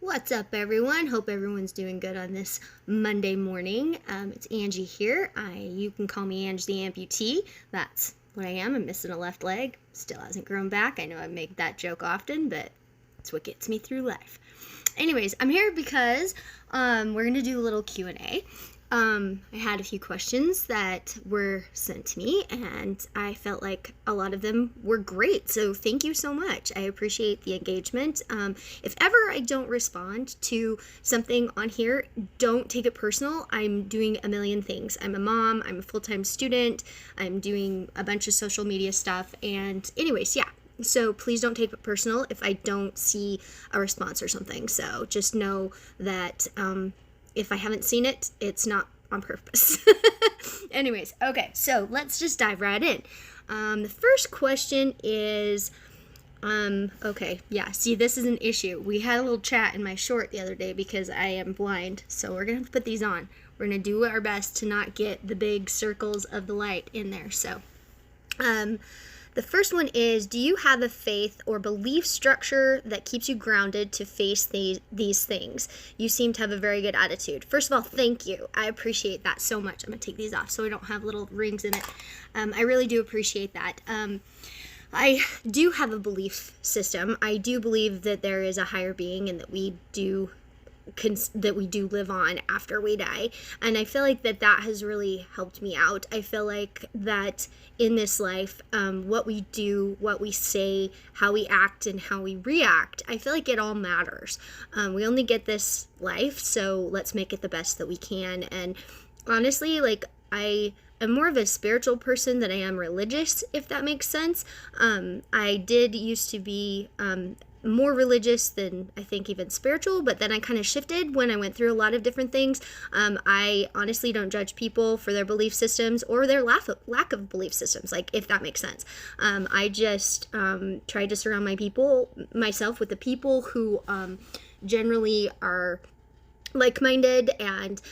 What's up, everyone? Hope everyone's doing good on this Monday morning. It's Angie here. You can call me Angie the amputee. That's what I am. I'm missing a left leg. Still hasn't grown back. I know I make that joke often, but it's what gets me through life. Anyways, I'm here because we're gonna do a little Q&A. I had a few questions that were sent to me, and I felt like a lot of them were great. So thank you so much. I appreciate the engagement. If ever I don't respond to something on here, don't take it personal. I'm doing a million things. I'm a mom. I'm a full-time student. I'm doing a bunch of social media stuff. And anyways, yeah. So please don't take it personal if I don't see a response or something. So just know that if I haven't seen it, it's not on purpose. Anyways, okay, so let's just dive right in. The first question is, okay, yeah, see, this is an issue. We had a little chat in my short the other day because I am blind, so we're going to have to put these on. We're going to do our best to not get the big circles of the light in there, so. The first one is, do you have a faith or belief structure that keeps you grounded to face these things? You seem to have a very good attitude. First of all, thank you. I appreciate that so much. I'm going to take these off so I don't have little rings in it. I really do appreciate that. I do have a belief system. I do believe that there is a higher being and that we do live on after we die, and I feel like that has really helped me out. I feel like that in this life, what we do, what we say, how we act, and how we react, I feel like it all matters. We only get this life, so let's make it the best that we can. And honestly, like, I am more of a spiritual person than I am religious, if that makes sense. I did used to be more religious than I think even spiritual, but then I kind of shifted when I went through a lot of different things. I honestly don't judge people for their belief systems or their lack of belief systems, like, if that makes sense. I just try to surround myself with the people who generally are like-minded and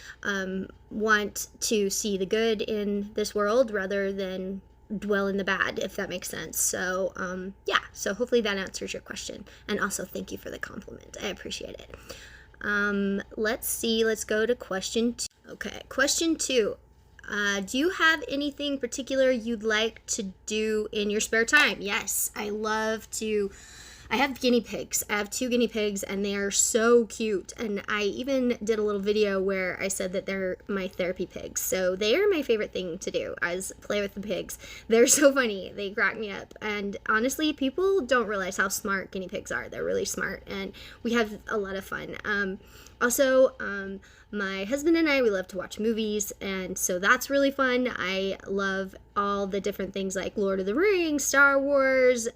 want to see the good in this world rather than dwell in the bad, if that makes sense. So yeah, so hopefully that answers your question, and also thank you for the compliment. I appreciate it. Let's see, let's go to question 2. Okay, question 2. Do you have anything particular you'd like to do in your spare time? Yes, I have guinea pigs. I have 2 guinea pigs, and they are so cute. And I even did a little video where I said that they're my therapy pigs. So they are my favorite thing to do, is play with the pigs. They're so funny. They crack me up. And honestly, people don't realize how smart guinea pigs are. They're really smart, and we have a lot of fun. Also, my husband and I, we love to watch movies, and so that's really fun. I love all the different things like Lord of the Rings, Star Wars,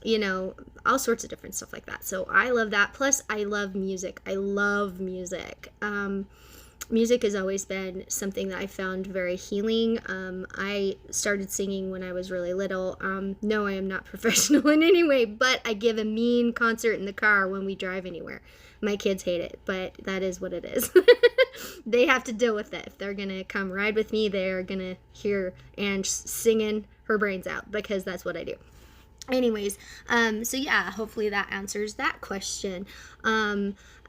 you know, all sorts of different stuff like that. So I love that. Plus, I love music. I love music. Music has always been something that I found very healing. I started singing when I was really little. No, I am not professional in any way, but I give a mean concert in the car when we drive anywhere. My kids hate it, but that is what it is. They have to deal with it. If they're going to come ride with me, they're going to hear Ange singing her brains out, because that's what I do. Anyways, so yeah, hopefully that answers that question.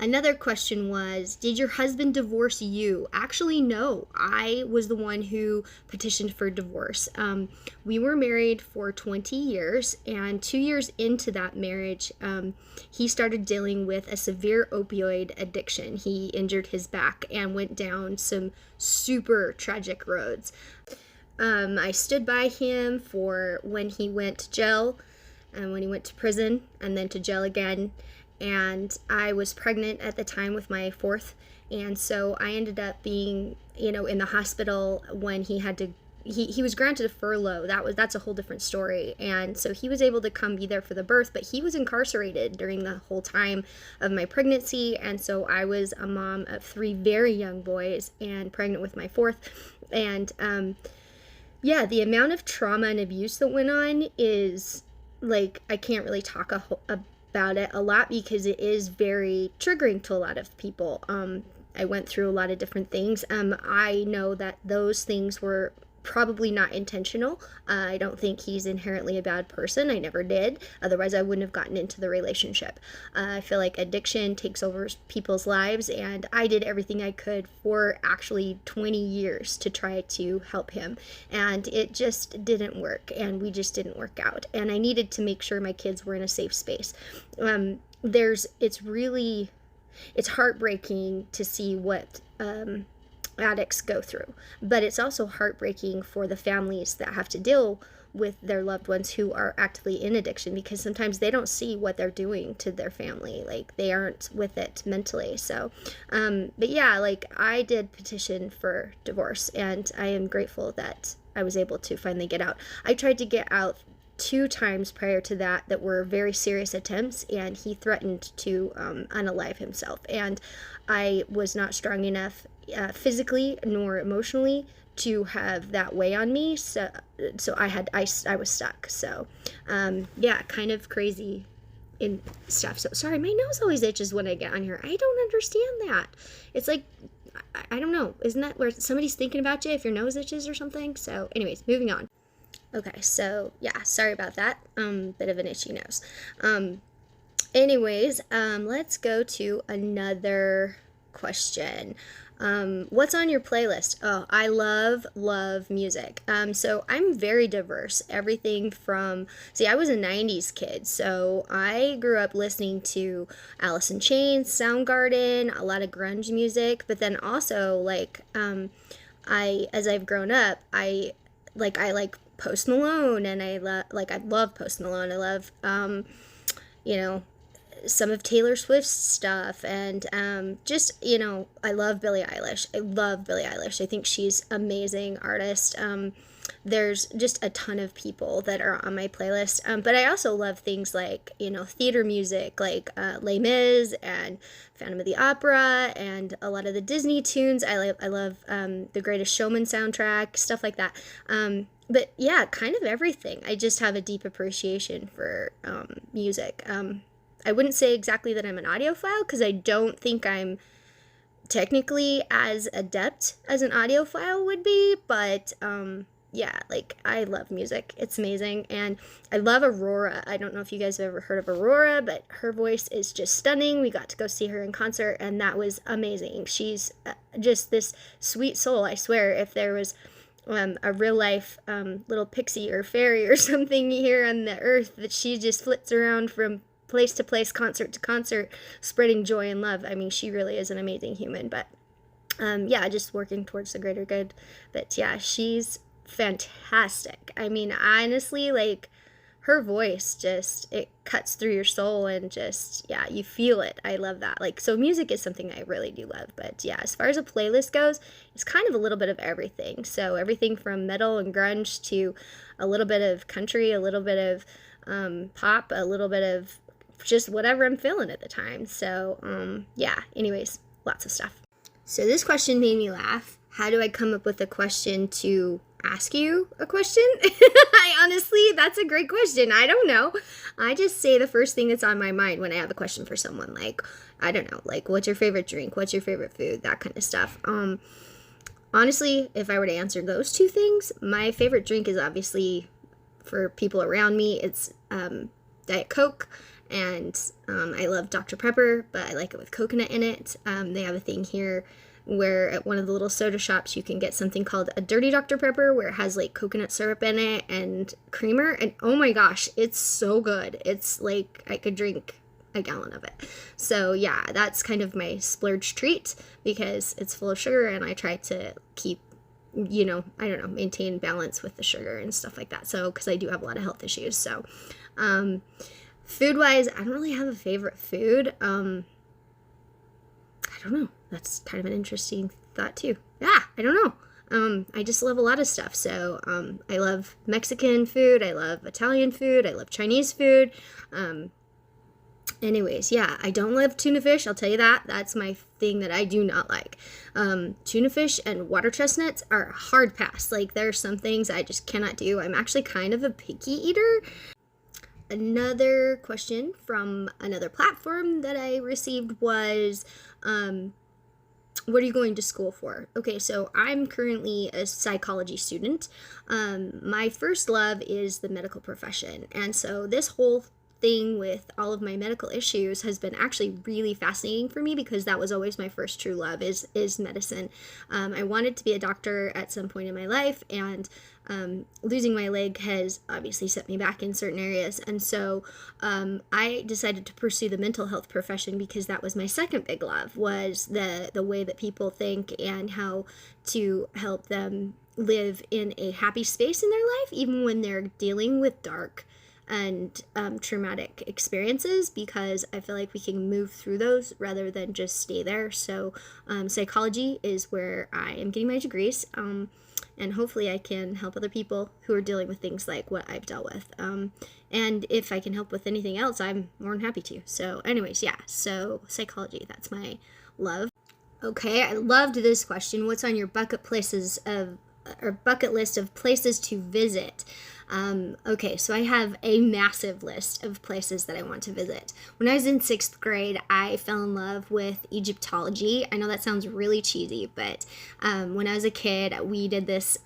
Another question was, did your husband divorce you? Actually, no. I was the one who petitioned for divorce. We were married for 20 years, and 2 years into that marriage, he started dealing with a severe opioid addiction. He injured his back and went down some super tragic roads. I stood by him for when he went to jail and when he went to prison and then to jail again. And I was pregnant at the time with my 4th. And so I ended up being, in the hospital when he had to, he was granted a furlough. That's a whole different story. And so he was able to come be there for the birth, but he was incarcerated during the whole time of my pregnancy. And so I was a mom of 3 very young boys and pregnant with my 4th. And, yeah, the amount of trauma and abuse that went on is, like, I can't really talk about it a lot because it is very triggering to a lot of people. I went through a lot of different things. I know that those things were probably not intentional. I don't think he's inherently a bad person. I never did. Otherwise, I wouldn't have gotten into the relationship. I feel like addiction takes over people's lives, and I did everything I could for actually 20 years to try to help him. And it just didn't work, and we just didn't work out. And I needed to make sure my kids were in a safe space. It's heartbreaking to see what addicts go through, but it's also heartbreaking for the families that have to deal with their loved ones who are actively in addiction, because sometimes they don't see what they're doing to their family, like they aren't with it mentally. So but yeah, like I did petition for divorce, and I am grateful that I was able to finally get out. I tried to get out 2 times prior to that were very serious attempts, and he threatened to unalive himself, and I was not strong enough physically nor emotionally to have that weigh on me, so I was stuck. So yeah, kind of crazy in stuff. So sorry, my nose always itches when I get on here. I don't understand that. It's like, I don't know, isn't that where somebody's thinking about you if your nose itches or something? So anyways, moving on. Okay, so yeah, sorry about that. Bit of an itchy nose. Anyways, let's go to another question. What's on your playlist? Oh, I love music. So I'm very diverse. Everything from, see, I was a 90s kid, so I grew up listening to Alice in Chains, Soundgarden, a lot of grunge music, but then also, like, as I've grown up, I like Post Malone, and I love Post Malone. I love, you know, some of Taylor Swift's stuff, and just, you know, I love Billie Eilish. I think she's amazing artist. There's just a ton of people that are on my playlist, but I also love things like, you know, theater music, like Les Mis and Phantom of the Opera, and a lot of the Disney tunes. I love the Greatest Showman soundtrack, stuff like that. But yeah, kind of everything. I just have a deep appreciation for music. I wouldn't say exactly that I'm an audiophile, because I don't think I'm technically as adept as an audiophile would be, but yeah, like, I love music. It's amazing. And I love Aurora. I don't know if you guys have ever heard of Aurora, but her voice is just stunning. We got to go see her in concert, and that was amazing. She's just this sweet soul. I swear, if there was a real life little pixie or fairy or something here on the earth, that she just flits around from place to place, concert to concert, spreading joy and love. I mean, she really is an amazing human. But yeah, just working towards the greater good. But yeah, she's fantastic. I mean, honestly, like, her voice just, it cuts through your soul, and just, yeah, you feel it. I love that. Like, so music is something I really do love. But yeah, as far as a playlist goes, it's kind of a little bit of everything. So everything from metal and grunge to a little bit of country, a little bit of pop, a little bit of just whatever I'm feeling at the time. So yeah, anyways, lots of stuff. So this question made me laugh. How do I come up with a question to ask you a question? I honestly, that's a great question. I don't know. I just say the first thing that's on my mind when I have a question for someone. Like, I don't know, like, what's your favorite drink? What's your favorite food? That kind of stuff. Honestly, if I were to answer those 2 things, my favorite drink is obviously, for people around me, it's Diet Coke. And I love Dr. Pepper, but I like it with coconut in it. They have a thing here where at one of the little soda shops you can get something called a dirty Dr. Pepper, where it has like coconut syrup in it and creamer, and oh my gosh, it's so good. It's like I could drink a gallon of it. So yeah, that's kind of my splurge treat, because it's full of sugar, and I try to keep, you know, I don't know, maintain balance with the sugar and stuff like that. So, because I do have a lot of health issues. So food wise, I don't really have a favorite food. I don't know. That's kind of an interesting thought too. Yeah, I don't know. I just love a lot of stuff. So I love Mexican food. I love Italian food. I love Chinese food. Anyways, yeah, I don't love tuna fish. I'll tell you that. That's my thing that I do not like. Tuna fish and water chestnuts are a hard pass. Like, there are some things I just cannot do. I'm actually kind of a picky eater. Another question from another platform that I received was, what are you going to school for? Okay, so I'm currently a psychology student. My first love is the medical profession. And so this whole thing with all of my medical issues has been actually really fascinating for me because that was always my first true love is medicine. I wanted to be a doctor at some point in my life, and losing my leg has obviously set me back in certain areas. And so I decided to pursue the mental health profession because that was my second big love, was the way that people think and how to help them live in a happy space in their life, even when they're dealing with dark and traumatic experiences, because I feel like we can move through those rather than just stay there. So psychology is where I am getting my degrees, and hopefully I can help other people who are dealing with things like what I've dealt with. And if I can help with anything else, I'm more than happy to. So anyways, yeah, so psychology, that's my love. Okay, I loved this question. What's on your bucket list of places to visit? Okay, so I have a massive list of places that I want to visit. When I was in 6th grade, I fell in love with Egyptology. I know that sounds really cheesy, but when I was a kid, we did this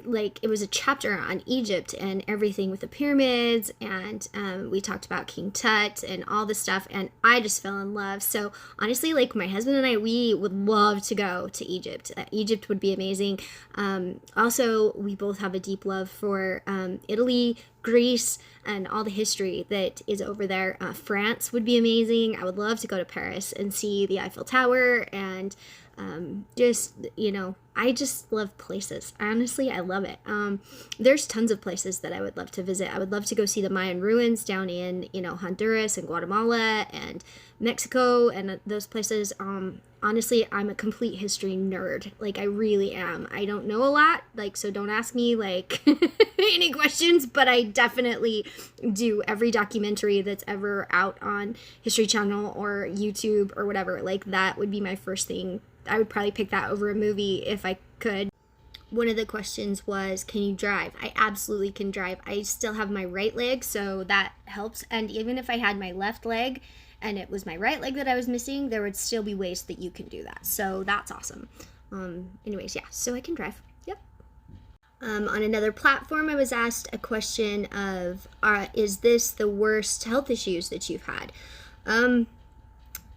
like it was a chapter on Egypt and everything with the pyramids, and we talked about King Tut and all this stuff, and I just fell in love. So honestly, like my husband and I, we would love to go to Egypt. Egypt would be amazing. Also, we both have a deep love for Italy, Greece, and all the history that is over there. France would be amazing. I would love to go to Paris and see the Eiffel Tower, and I just love places. Honestly, I love it. There's tons of places that I would love to visit. I would love to go see the Mayan ruins down in, Honduras and Guatemala and Mexico and those places. Honestly, I'm a complete history nerd. Like, I really am. I don't know a lot, so don't ask me, any questions, but I definitely do every documentary that's ever out on History Channel or YouTube or whatever. That would be my first thing. I would probably pick that over a movie if I could. One of the questions was, can you drive? I absolutely can drive. I still have my right leg, so that helps. And even if I had my left leg and it was my right leg that I was missing, there would still be ways that you can do that. So that's awesome. Anyways, yeah, so I can drive. Yep. On another platform, I was asked a question of, is this the worst health issues that you've had?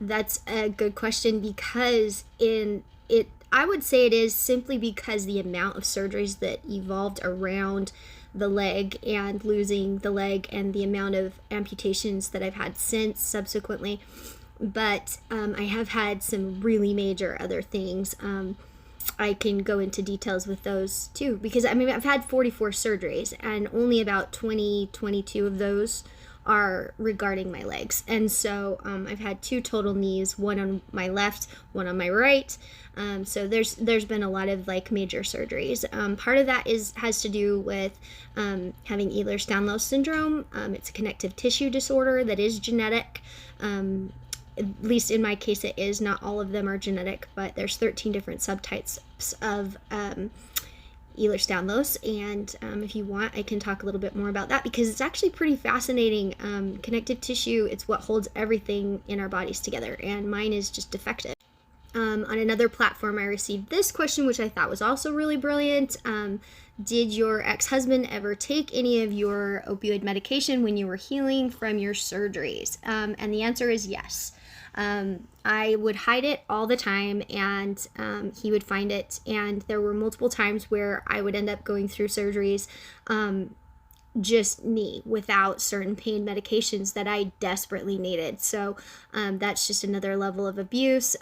That's a good question because I would say it is, simply because the amount of surgeries that evolved around the leg and losing the leg and the amount of amputations that I've had since subsequently. But I have had some really major other things. I can go into details with those too, because I've had 44 surgeries and only about 22 of those are regarding my legs. And so I've had 2 total knees, one on my left, one on my right. So there's been a lot of major surgeries. Part of that has to do with having Ehlers-Danlos syndrome. It's a connective tissue disorder that is genetic. At least in my case it is. Not all of them are genetic, but there's 13 different subtypes of Ehlers-Danlos, and if you want, I can talk a little bit more about that because it's actually pretty fascinating. Connective tissue, it's what holds everything in our bodies together, and mine is just defective. On another platform, I received this question, which I thought was also really brilliant. Did your ex-husband ever take any of your opioid medication when you were healing from your surgeries? And the answer is yes. I would hide it all the time, and he would find it, and there were multiple times where I would end up going through surgeries just me, without certain pain medications that I desperately needed. So that's just another level of abuse.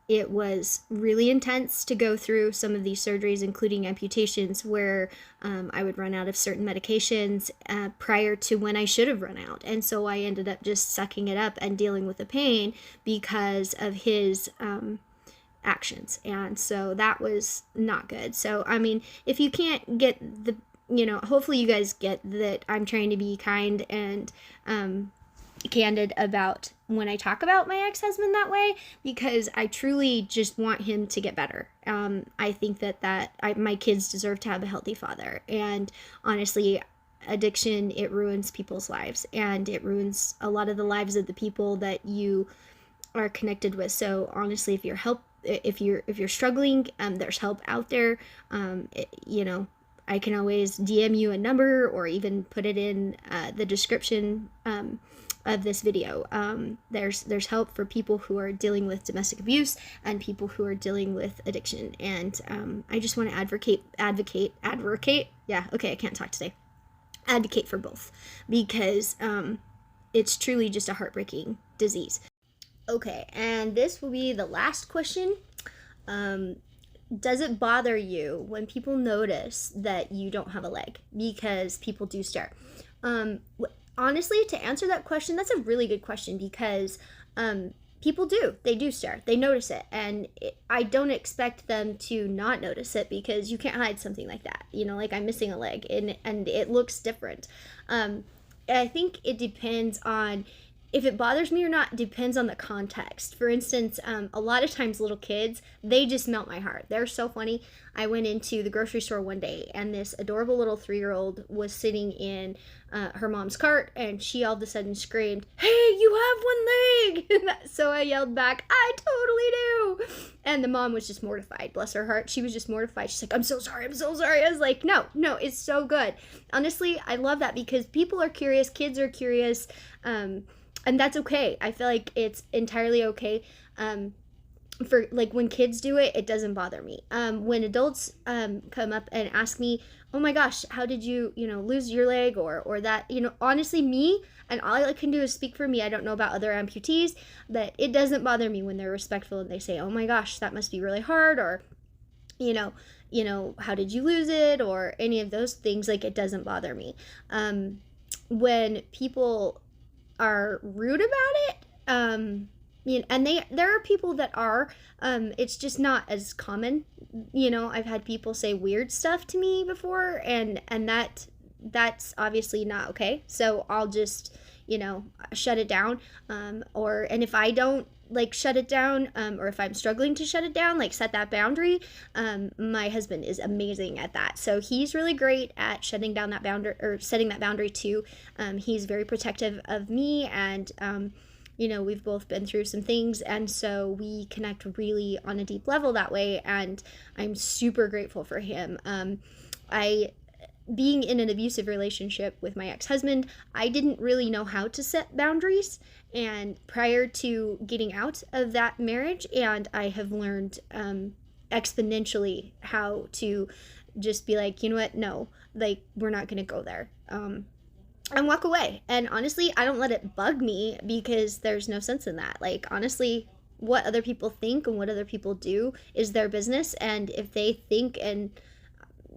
It was really intense to go through some of these surgeries, including amputations, where I would run out of certain medications prior to when I should have run out. And so I ended up just sucking it up and dealing with the pain because of his actions. And so that was not good. So, if you can't get hopefully you guys get that I'm trying to be kind and candid about when I talk about my ex-husband that way, because I truly just want him to get better. I think that my kids deserve to have a healthy father, and honestly, addiction, it ruins people's lives, and it ruins a lot of the lives of the people that you are connected with. So honestly, if you're struggling, there's help out there. You know, I can always DM you a number or even put it in the description of this video. There's help for people who are dealing with domestic abuse and people who are dealing with addiction. And I just want to advocate. Yeah, okay, I can't talk today. Advocate for both, because it's truly just a heartbreaking disease. Okay, and this will be the last question. Does it bother you when people notice that you don't have a leg? Because people do stare. Honestly, to answer that question, that's a really good question, because people do. They do stare. They notice it. And I don't expect them to not notice it, because you can't hide something like that. You know, like I'm missing a leg, and it looks different. I think it depends on if it bothers me or not. Depends on the context. For instance, a lot of times little kids, they just melt my heart. They're so funny. I went into the grocery store one day, and this adorable little 3-year-old was sitting in her mom's cart, and she all of a sudden screamed, "Hey, you have one leg!" So I yelled back, "I totally do!" And the mom was just mortified. Bless her heart. She was just mortified. She's like, I'm so sorry. I was like, no, it's so good. Honestly, I love that, because people are curious. Kids are curious. And that's okay. I feel like it's entirely okay. For like when kids do it, it doesn't bother me. When adults come up and ask me, "Oh my gosh, how did you lose your leg or that?" Honestly, me, and all I can do is speak for me. I don't know about other amputees, but it doesn't bother me when they're respectful and they say, "Oh my gosh, that must be really hard," or how did you lose it, or any of those things. Like, it doesn't bother me. When people are rude about it, and there are people that are, it's just not as common. I've had people say weird stuff to me before, and that's obviously not okay. So I'll just shut it down, and if I don't shut it down, or if I'm struggling to shut it down, set that boundary, my husband is amazing at that. So he's really great at shutting down that boundary, or setting that boundary too. He's very protective of me, and we've both been through some things, and so we connect really on a deep level that way, and I'm super grateful for him. Being in an abusive relationship with my ex-husband, I didn't really know how to set boundaries, and prior to getting out of that marriage, and I have learned exponentially how to just be like, you know what, no, we're not gonna go there, and walk away. And honestly, I don't let it bug me, because there's no sense in that. Honestly, what other people think and what other people do is their business, and if they think and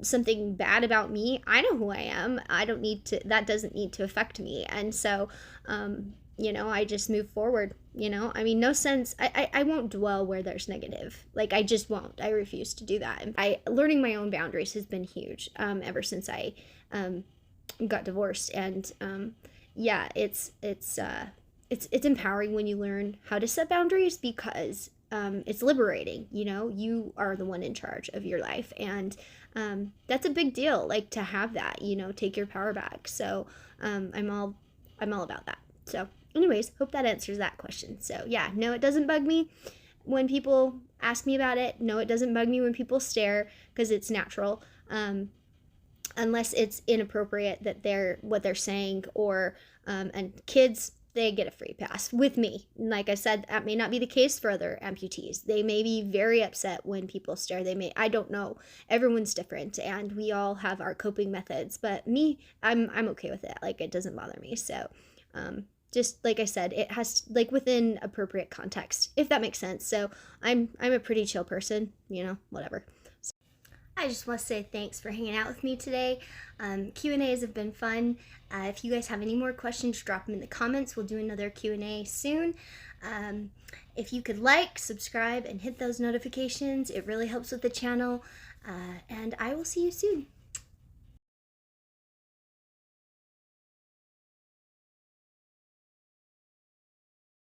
something bad about me, I know who I am. That doesn't need to affect me. And so I just move forward. No sense. I won't dwell where there's negative. I just won't. I refuse to do that. Learning my own boundaries has been huge ever since I got divorced. And it's empowering when you learn how to set boundaries, because it's liberating. You are the one in charge of your life, and that's a big deal, to have that, take your power back. So I'm all about that. So anyways, hope that answers that question. So yeah, no, it doesn't bug me when people ask me about it. No, it doesn't bug me when people stare, because it's natural, unless it's inappropriate what they're saying, or and kids, they get a free pass with me. Like I said, that may not be the case for other amputees. They may be very upset when people stare. I don't know. Everyone's different, and we all have our coping methods. But me, I'm okay with it. It doesn't bother me. So, just like I said, it has within appropriate context, if that makes sense. So I'm a pretty chill person. Whatever. I just want to say thanks for hanging out with me today. Q&As have been fun. If you guys have any more questions, drop them in the comments. We'll do another Q&A soon. If you could subscribe, and hit those notifications, it really helps with the channel. And I will see you soon.